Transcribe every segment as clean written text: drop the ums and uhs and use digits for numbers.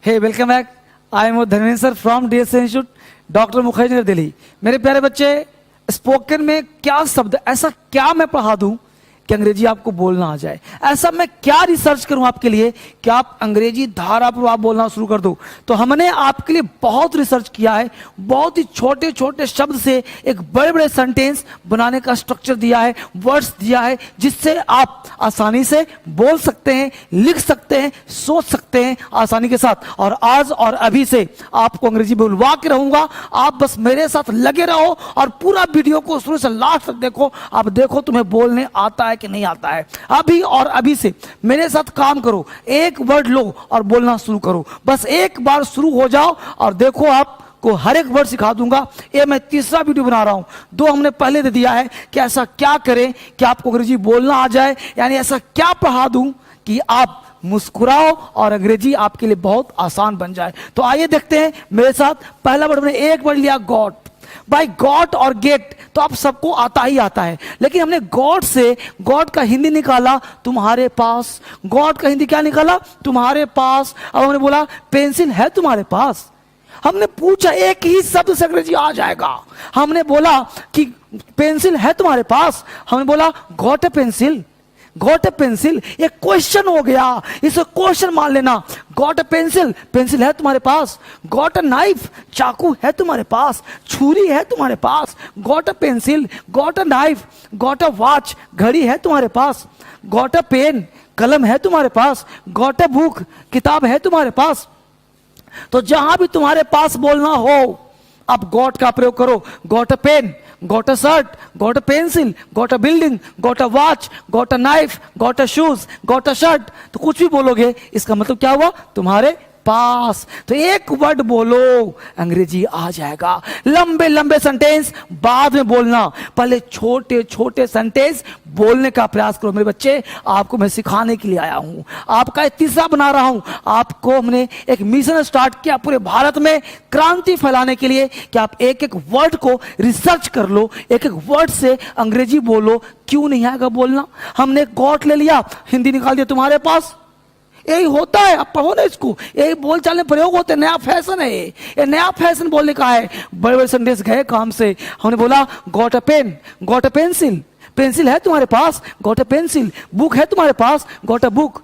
Hey welcome back. I am Dharmendra sir from DS institute, doctor Mukherjee Delhi. मेरे प्यारे बच्चे, spoken में क्या शब्द, ऐसा क्या मैं पढ़ा दूं कि अंग्रेजी आपको बोलना आ जाए? ऐसा मैं क्या रिसर्च करूं आपके लिए कि आप अंग्रेजी धाराप्रवाह बोलना शुरू कर दो? तो हमने आपके लिए बहुत रिसर्च किया है, बहुत ही छोटे छोटे शब्द से एक बड़े बड़े सेंटेंस बनाने का स्ट्रक्चर दिया है, वर्ड्स दिया है, जिससे आप आसानी से बोल सकते हैं, लिख सकते हैं, सोच सकते हैं आसानी के साथ। और आज और अभी से आपको अंग्रेजी बोलवा के रहूंगा। आप बस मेरे साथ लगे रहो और पूरा वीडियो को शुरू से लास्ट तक देखो। आप देखो तुम्हें बोलने आता है कि नहीं आता है। अभी और अभी से मेरे साथ काम करो, एक वर्ड लो और बोलना शुरू करो। बस एक बार शुरू हो जाओ और देखो आपको हर एक वर्ड सिखा दूंगा। ये मैं तीसरा वीडियो बना रहा हूं, दो हमने पहले दे दिया है कि ऐसा क्या करें कि आपको अंग्रेजी बोलना आ जाए, यानी ऐसा क्या पढ़ा दूं कि आप मुस्कुराओ और अंग्रेजी आपके लिए बहुत आसान बन जाए। तो आइए देखते हैं मेरे साथ। पहला वर्ड हमने एक वर्ड लिया, गॉड। भाई गॉड और गेट तो आप सबको आता ही आता है, लेकिन हमने गॉड से गॉड का हिंदी निकाला तुम्हारे पास। गॉड का हिंदी क्या निकाला? तुम्हारे पास। अब हमने बोला पेंसिल है तुम्हारे पास। हमने पूछा, एक ही शब्द से अंग्रेजी आ जाएगा। हमने बोला कि पेंसिल है तुम्हारे पास, हमने बोला got a pencil. Got a pencil एक क्वेश्चन हो गया, इसे क्वेश्चन मान लेना। गॉट ए पेंसिल, पेंसिल है तुम्हारे पास। गॉट ए नाइफ, चाकू है तुम्हारे पास, छुरी है तुम्हारे पास। Got a pencil, got a knife. Got a watch, घड़ी है तुम्हारे पास। गॉट ए पेन, कलम है तुम्हारे पास। गॉट ए बुक, किताब है तुम्हारे पास। तो जहां भी तुम्हारे पास बोलना हो आप गॉट का प्रयोग करो। Got a pen, got a shirt, got a pencil, got a building, got a watch, got a knife, got a shoes, got a shirt. तो कुछ भी बोलोगे इसका मतलब क्या हुआ? तुम्हारे पास। तो एक वर्ड बोलो, अंग्रेजी आ जाएगा। लंबे लंबे सेंटेंस बाद में बोलना, पहले छोटे छोटे सेंटेंस बोलने का प्रयास करो। मेरे बच्चे, आपको मैं सिखाने के लिए आया हूं, आपका तीसरा बना रहा हूं। आपको हमने एक मिशन स्टार्ट किया पूरे भारत में क्रांति फैलाने के लिए कि आप एक एक वर्ड को रिसर्च कर लो, एक एक वर्ड से अंग्रेजी बोलो। क्यों नहीं आएगा बोलना? हमने गॉट ले लिया, हिंदी निकाल दिया तुम्हारे पास। यही होता है, आप पढ़ो ना इसको, यही बोलचाल में प्रयोग होते हैं। नया फैशन है ये नया फैशन बोलने का है। बड़े बड़े संदेश गए काम से। हमने बोला got a pen, got a pencil, pencil है तुम्हारे पास। गॉट अ पेंसिल, बुक है तुम्हारे पास। गॉट अ बुक,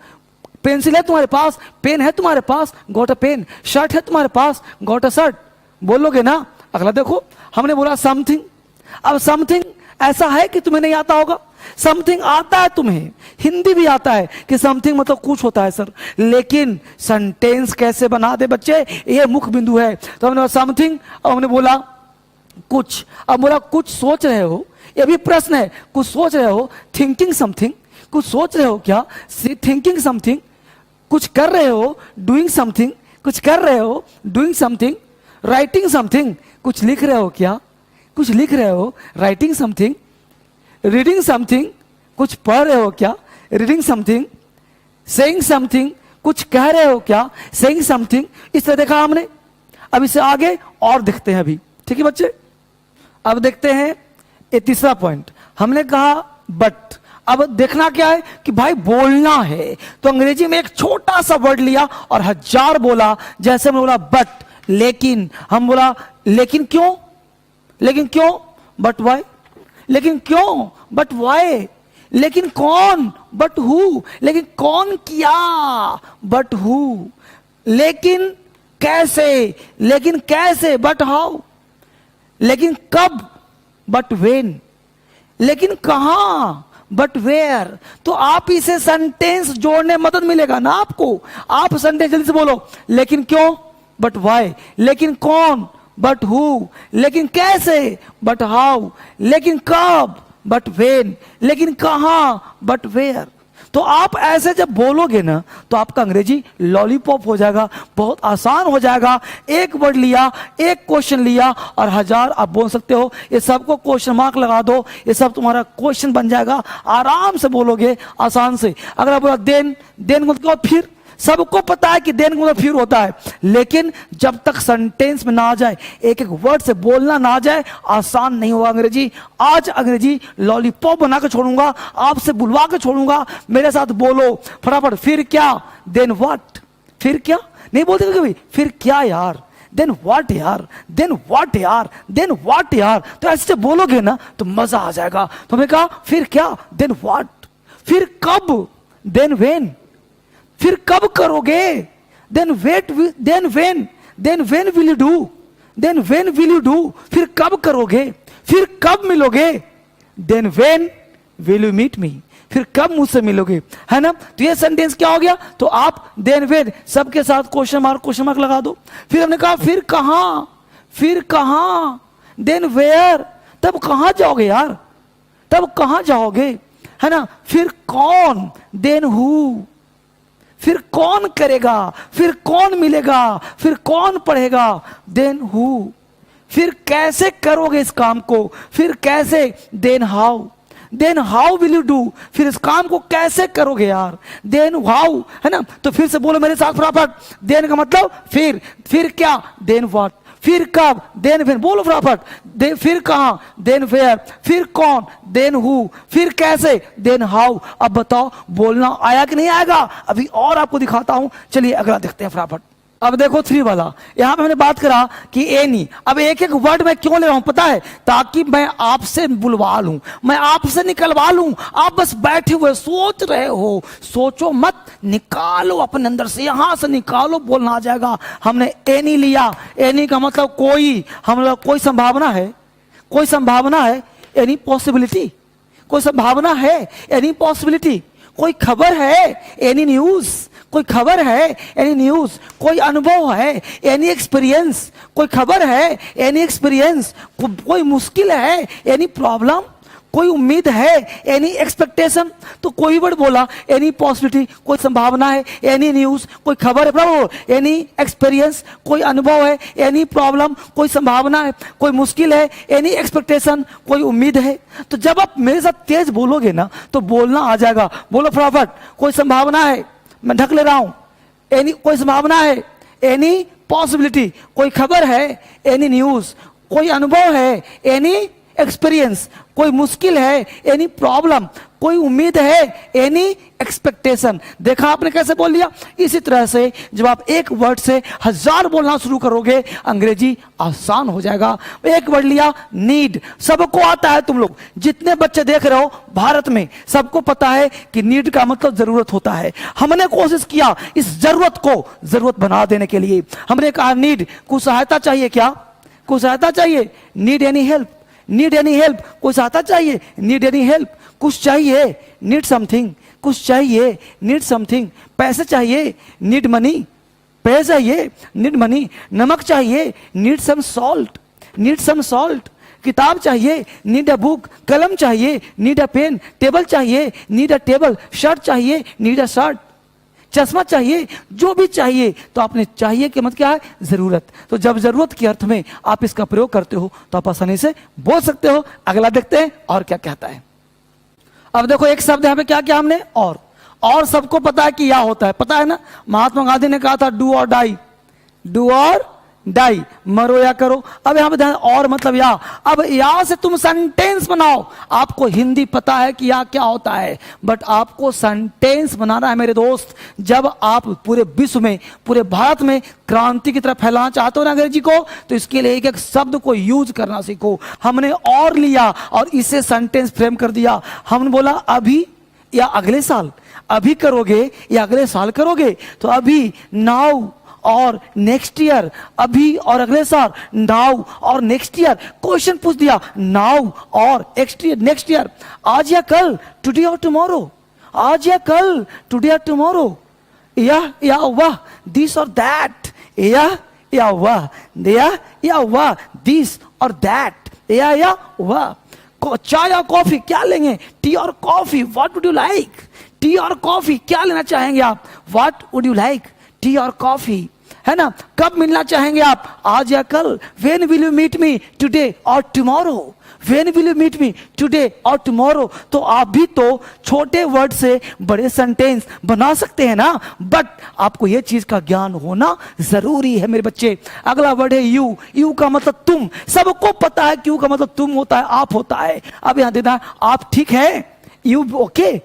पेंसिल है तुम्हारे पास, पेन है तुम्हारे पास। गॉट अ पेन, शर्ट है तुम्हारे पास। Got a shirt. बोलोगे ना? अगला देखो, हमने बोला समथिंग। अब समथिंग ऐसा है कि तुम्हें नहीं आता होगा? समथिंग आता है तुम्हें, हिंदी भी आता है कि समथिंग मतलब कुछ होता है सर, लेकिन सेंटेंस कैसे बना दे बच्चे, ये मुख्य बिंदु है। तो हमने बोला समथिंग, और हमने बोला कुछ। अब बोला कुछ सोच रहे हो, ये भी प्रश्न है। कुछ सोच रहे हो, थिंकिंग समथिंग। कुछ सोच रहे हो क्या? Thinking something. कुछ कर रहे हो, डूइंग समथिंग। कुछ कर रहे हो, डूइंग समथिंग। राइटिंग समथिंग, कुछ लिख रहे हो क्या? कुछ लिख रहे हो, राइटिंग समथिंग। रीडिंग समथिंग, कुछ पढ़ रहे हो क्या? Reading something. सेइंग समथिंग, कुछ कह रहे हो क्या? Saying something. इस तरह देखा हमने। अब इससे आगे और देखते हैं अभी, ठीक है बच्चे? अब देखते हैं ये तीसरा पॉइंट। हमने कहा बट। अब देखना क्या है कि भाई बोलना है, तो अंग्रेजी में एक छोटा सा वर्ड लिया और हजार बोला। जैसे हमने बोला बट, लेकिन। हम बोला लेकिन क्यों? लेकिन क्यों? But why. लेकिन क्यों? But why. लेकिन कौन? But who. लेकिन कौन किया? But who. लेकिन कैसे? लेकिन कैसे? But how. लेकिन कब? But when. लेकिन कहां? But where. तो आप इसे सेंटेंस जोड़ने मदद मिलेगा ना आपको। आप सेंटेंस जल्दी से बोलो। लेकिन क्यों? But why. लेकिन कौन? But who. लेकिन कैसे? But how. लेकिन कब? But when. लेकिन कहां? But where. तो आप ऐसे जब बोलोगे ना तो आपका अंग्रेजी लॉलीपॉप हो जाएगा, बहुत आसान हो जाएगा। एक वर्ड लिया, एक क्वेश्चन लिया और हजार आप बोल सकते हो। ये सबको क्वेश्चन मार्क लगा दो, ये सब तुम्हारा क्वेश्चन बन जाएगा। आराम से बोलोगे, आसान से। अगर आप बोला देन, देन मतलब फिर, सबको पता है कि देन मतलब फिर होता है, लेकिन जब तक सेंटेंस में ना आ जाए, एक एक वर्ड से बोलना ना आ जाए, आसान नहीं होगा अंग्रेजी। आज अंग्रेजी लॉलीपॉप बना के छोड़ूंगा, आपसे बुलवा के छोड़ूंगा। मेरे साथ बोलो फटाफट। फिर क्या? Then what. फिर क्या? नहीं बोलते कभी फिर क्या यार, देन व्हाट यार, देन व्हाट यार, देन व्हाट यार। तो ऐसे जब बोलोगे ना तो मजा आ जाएगा। तो हमने कहा फिर क्या, देन व्हाट, फिर कब, देन व्हेन, फिर कब करोगे, then wait, then when, then when will you do, then when will you do, फिर कब करोगे, फिर कब मिलोगे, then when will you meet me, फिर कब मुझसे मिलोगे, है ना। तो ये सेंटेंस क्या हो गया, तो आप देन व्हेन सबके साथ क्वेश्चन मार्क लगा दो। फिर हमने कहा फिर कहां, फिर कहां, देन वेयर, तब कहां जाओगे यार, तब कहां जाओगे, है ना। फिर कौन, देन हु, फिर कौन करेगा, फिर कौन मिलेगा, फिर कौन पढ़ेगा, देन हु, फिर कैसे करोगे इस काम को, फिर कैसे, then how, then how will you do, फिर इस काम को कैसे करोगे यार, देन हाउ, है ना। तो फिर से बोलो मेरे साथ फटाफट, देन का मतलब फिर क्या, देन व्हाट, फिर कब, देन व्हेन, बोलो फटाफट, फिर कहां, देन वेयर, फिर कौन, देन हु, फिर कैसे, देन हाउ। अब बताओ बोलना आया कि नहीं आएगा, अभी और आपको दिखाता हूं। चलिए अगला देखते हैं फटाफट। अब देखो 3 वाला, यहां पे हमने बात करा कि एनी। अब एक एक वर्ड मैं क्यों ले रहा हूं पता है, ताकि मैं आपसे बुलवा लूं, मैं आपसे निकलवा लूं। आप बस बैठे हुए सोच रहे हो, सोचो मत, निकालो अपने अंदर से, यहां से निकालो, बोलना आ जाएगा। हमने एनी लिया, एनी का मतलब कोई, हम लोग कोई संभावना है, कोई संभावना है, एनी पॉसिबिलिटी, कोई संभावना है, एनी पॉसिबिलिटी, कोई खबर है, एनी न्यूज, कोई खबर है, एनी न्यूज, कोई अनुभव है, एनी एक्सपीरियंस, कोई खबर है, एनी एक्सपीरियंस, कोई मुश्किल है, एनी प्रॉब्लम, कोई उम्मीद है, एनी एक्सपेक्टेशन। तो कोई वर्ड बोला, एनी पॉसिबिलिटी, कोई संभावना है, एनी न्यूज, कोई खबर है, एनी एक्सपीरियंस, कोई अनुभव है, एनी प्रॉब्लम, कोई संभावना है, कोई मुश्किल है, एनी एक्सपेक्टेशन, कोई उम्मीद है। तो जब आप मेरे साथ तेज बोलोगे ना तो बोलना आ जाएगा। बोलो फटाफट, कोई संभावना है, मैं ढक ले रहा हूं, एनी, कोई संभावना है, एनी पॉसिबिलिटी, कोई खबर है, एनी न्यूज, कोई अनुभव है, एनी एक्सपीरियंस, कोई मुश्किल है, एनी प्रॉब्लम, कोई उम्मीद है, एनी एक्सपेक्टेशन। देखा आपने कैसे बोल लिया। इसी तरह से जब आप एक वर्ड से 1000 बोलना शुरू करोगे अंग्रेजी आसान हो जाएगा। एक वर्ड लिया, नीड, सबको आता है, तुम लोग जितने बच्चे देख रहे हो भारत में सबको पता है कि नीड का मतलब जरूरत होता है। हमने कोशिश किया इस जरूरत को जरूरत बना देने के लिए। हमने कहा नीड, कुछ सहायता चाहिए क्या, कुछ सहायता चाहिए, need any help, need any help, कुछ सहायता चाहिए, नीड एनी हेल्प, कुछ चाहिए, नीड समथिंग, कुछ चाहिए, नीड समथिंग, पैसे चाहिए, नीड मनी, पैसे चाहिए, नीड मनी, नमक चाहिए, need some salt, need some salt, किताब चाहिए, नीड अ बुक, कलम चाहिए, नीड अ पेन, टेबल चाहिए, नीड अ टेबल, शर्ट चाहिए, नीड अ शर्ट, चश्मा चाहिए, जो भी चाहिए। तो आपने चाहिए कि मतलब क्या है, जरूरत। तो जब जरूरत के अर्थ में आप इसका प्रयोग करते हो तो आप आसानी से बोल सकते हो। अगला देखते हैं और क्या कहता है। अब देखो एक शब्द यहां पे क्या किया हमने, और सबको पता है कि या होता है, पता है ना। महात्मा गांधी ने कहा था डू और डाई, डू और डाई, मरो या करो। अब यहां पे ध्यान, और मतलब या। अब या से तुम सेंटेंस बनाओ। आपको हिंदी पता है कि या क्या होता है, बट आपको सेंटेंस बनाना है मेरे दोस्त। जब आप पूरे विश्व में, पूरे भारत में क्रांति की तरफ फैलाना चाहते हो ना अंग्रेजी को, तो इसके लिए एक एक शब्द को यूज करना सीखो। हमने और लिया और इसे सेंटेंस फ्रेम कर दिया। हमने बोला अभी या अगले साल, अभी करोगे या अगले साल करोगे। तो अभी, नाउ और नेक्स्ट ईयर, अभी और अगले साल, नाउ और नेक्स्ट ईयर। क्वेश्चन पूछ दिया, नाउ और नेक्स्ट ईयर, आज या कल, टुडे और टुमारो, आज या कल, टुडे और टुमारो, या वाह, दिस और दैट, या वाह, या वाह, दिस और दैट, या वाह। चाय और कॉफी क्या लेंगे, टी और coffee, what would you like, tea और कॉफी क्या लेना चाहेंगे आप, what would you like, tea और कॉफी, है ना। कब मिलना चाहेंगे आप, आज या कल, when will you meet me, today और tomorrow, when will you meet me, today और टुमारो। तो आप भी तो छोटे वर्ड से बड़े सेंटेंस बना सकते हैं ना, बट आपको यह चीज का ज्ञान होना जरूरी है मेरे बच्चे। अगला वर्ड है यू, यू का मतलब तुम। सबको पता है कि यू का मतलब तुम होता है, आप होता है। अब यहां देना, आप ठीक है, यू ओके,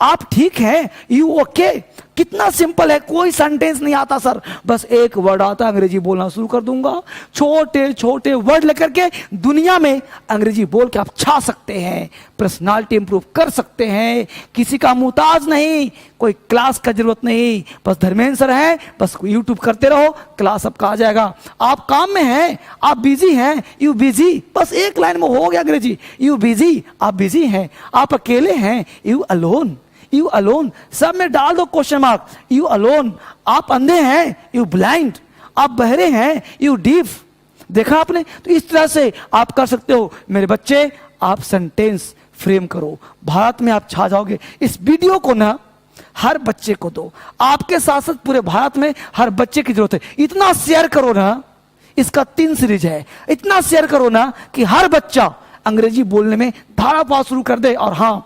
आप ठीक है, यू ओके, कितना सिंपल है, कोई सेंटेंस नहीं आता सर, बस एक वर्ड आता, अंग्रेजी बोलना शुरू कर दूंगा। छोटे छोटे वर्ड लेकर के दुनिया में अंग्रेजी बोल के आप छा सकते हैं, पर्सनालिटी इंप्रूव कर सकते हैं। किसी का मुहताज नहीं, कोई क्लास का जरूरत नहीं, बस धर्मेंद्र सर है, बस यूट्यूब करते रहो, क्लास आपका आ जाएगा। आप काम में हैं, आप बिजी हैं, यू बिजी, बस एक लाइन में हो गया अंग्रेजी। यू बिजी, आप बिजी हैं। आप अकेले हैं, यू अलोन, यू अलोन, सब में डाल दो क्वेश्चन मार्क, यू अलोन। आप अंधे हैं, यू ब्लाइंड, आप बहरे हैं, यू डीफ। देखा आपने? तो इस तरह से आप कर सकते हो। मेरे बच्चे, आप सेंटेंस फ्रेम करो, भारत में आप छा जाओगे। इस वीडियो को ना हर बच्चे को दो, आपके साथ साथ पूरे भारत में हर बच्चे की जरूरत है। इतना शेयर करो ना, इसका 3 सीरीज है, इतना शेयर करो ना कि हर बच्चा अंग्रेजी बोलने में धारा पास शुरू कर दे। और हाँ,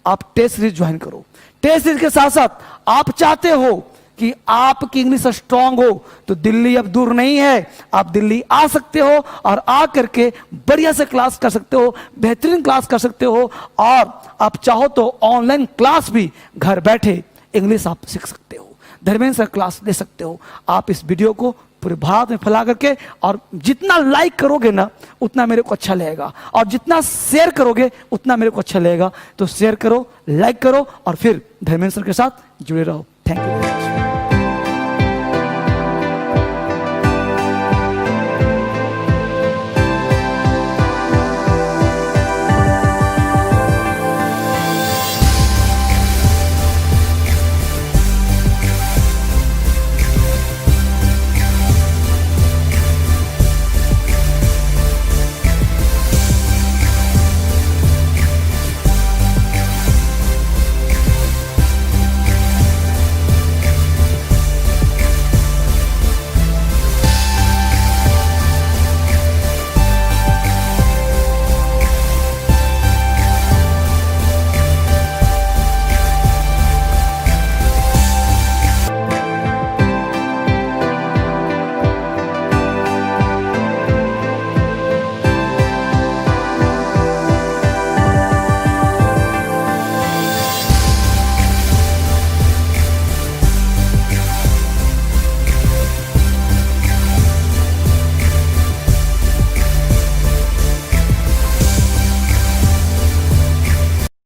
आप टेस्ट सीरीज ज्वाइन करो। टेस्ट सीरीज के साथ साथ आप चाहते हो कि आपकी इंग्लिश स्ट्रांग हो, तो दिल्ली अब दूर नहीं है, आप दिल्ली आ सकते हो और आ करके बढ़िया से क्लास कर सकते हो, बेहतरीन क्लास कर सकते हो। और आप चाहो तो ऑनलाइन क्लास भी घर बैठे इंग्लिश आप सीख सकते हो, धर्मेंद्र सर क्लास ले सकते हो। आप इस वीडियो को पूरे भारत में फैला करके, और जितना लाइक करोगे ना उतना मेरे को अच्छा लगेगा, और जितना शेयर करोगे उतना मेरे को अच्छा लगेगा। तो शेयर करो, लाइक करो, और फिर धर्मेंद्र सर के साथ जुड़े रहो। Thank you.